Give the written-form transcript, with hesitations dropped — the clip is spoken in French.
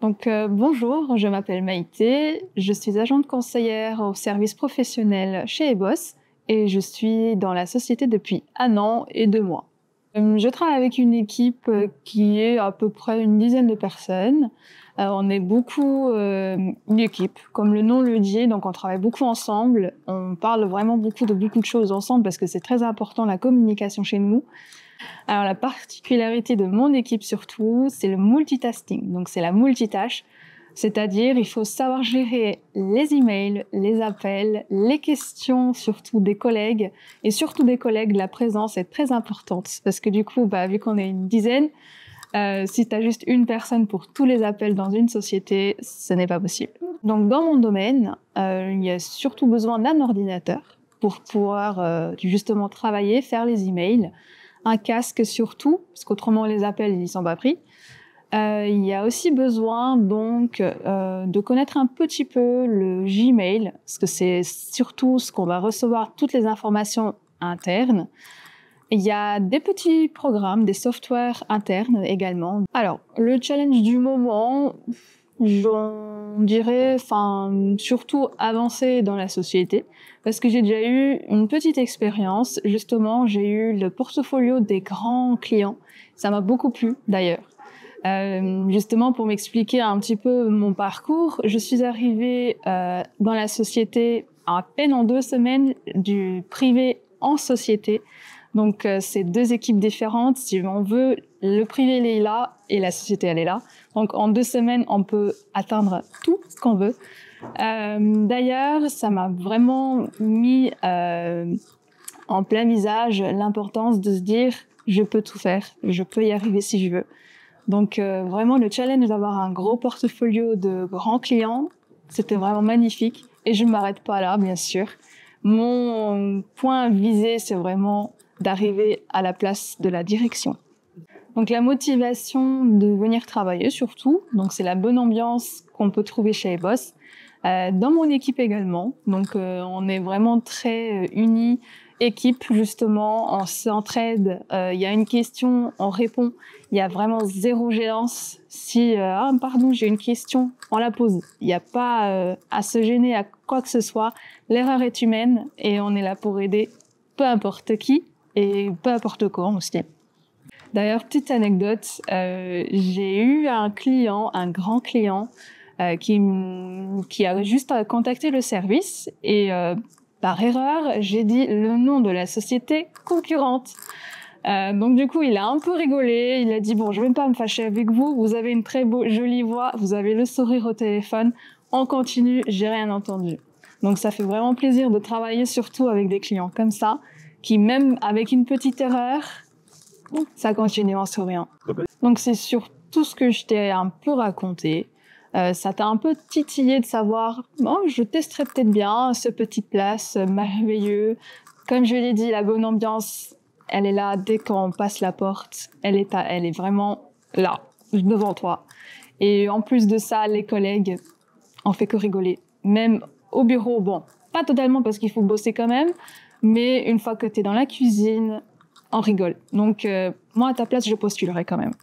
Bonjour, je m'appelle Maïté, je suis agente conseillère au service professionnel chez EBOS et je suis dans la société depuis 1 an et 2 mois. Je travaille avec une équipe qui est à peu près une dizaine de personnes. On est beaucoup une équipe, comme le nom le dit, donc on travaille beaucoup ensemble. On parle vraiment beaucoup de choses ensemble parce que c'est très important la communication chez nous. Alors la particularité de mon équipe surtout, c'est le multitasking, donc c'est la multitâche. C'est-à-dire, il faut savoir gérer les emails, les appels, les questions, surtout des collègues. Et surtout des collègues, la présence est très importante. Parce que du coup, vu qu'on est une dizaine, si tu as juste une personne pour tous les appels dans une société, ce n'est pas possible. Donc, dans mon domaine, il y a surtout besoin d'un ordinateur pour pouvoir justement travailler, faire les emails. Un casque surtout, parce qu'autrement, les appels, ils sont pas pris. Il y a aussi besoin donc de connaître un petit peu le Gmail, parce que c'est surtout ce qu'on va recevoir toutes les informations internes. Il y a des petits programmes, des softwares internes également. Alors, le challenge du moment, j'en dirais, surtout avancer dans la société, parce que j'ai déjà eu une petite expérience. Justement, j'ai eu le portfolio des grands clients. Ça m'a beaucoup plu d'ailleurs. Justement, pour m'expliquer un petit peu mon parcours, je suis arrivée dans la société à peine en 2 semaines, du privé en société. Donc, c'est 2 équipes différentes. Si on veut, le privé, il est là et la société, elle est là. Donc, en 2 semaines, on peut atteindre tout ce qu'on veut. D'ailleurs, ça m'a vraiment mis en plein visage l'importance de se dire « je peux tout faire, je peux y arriver si je veux ». Donc vraiment le challenge d'avoir un gros portfolio de grands clients, c'était vraiment magnifique. Et je ne m'arrête pas là, bien sûr. Mon point visé, c'est vraiment d'arriver à la place de la direction. Donc la motivation de venir travailler surtout, donc c'est la bonne ambiance qu'on peut trouver chez EBOS. Dans mon équipe également, donc on est vraiment très unis. Équipe, justement, on s'entraide. Il y a une question, on répond. Il y a vraiment 0 gênance. Si pardon, j'ai une question, on la pose. Il n'y a pas à se gêner à quoi que ce soit. L'erreur est humaine et on est là pour aider peu importe qui et peu importe quand aussi. D'ailleurs, petite anecdote, j'ai eu un client, un grand client, qui a juste contacté le service et par erreur, j'ai dit le nom de la société concurrente. Donc du coup, il a un peu rigolé. Il a dit bon, je vais pas me fâcher avec vous. Vous avez une très jolie voix. Vous avez le sourire au téléphone. On continue. J'ai rien entendu. Donc ça fait vraiment plaisir de travailler surtout avec des clients comme ça, qui même avec une petite erreur, ça continue en souriant. Donc c'est sur tout ce que je t'ai un peu raconté. Ça t'a un peu titillé de savoir, je testerai peut-être bien ce petite place merveilleux. Comme je l'ai dit, la bonne ambiance, elle est là dès qu'on passe la porte. Elle est vraiment là, devant toi. Et en plus de ça, les collègues, on fait que rigoler. Même au bureau, bon, pas totalement parce qu'il faut bosser quand même, mais une fois que t'es dans la cuisine, on rigole. Donc moi, à ta place, je postulerai quand même.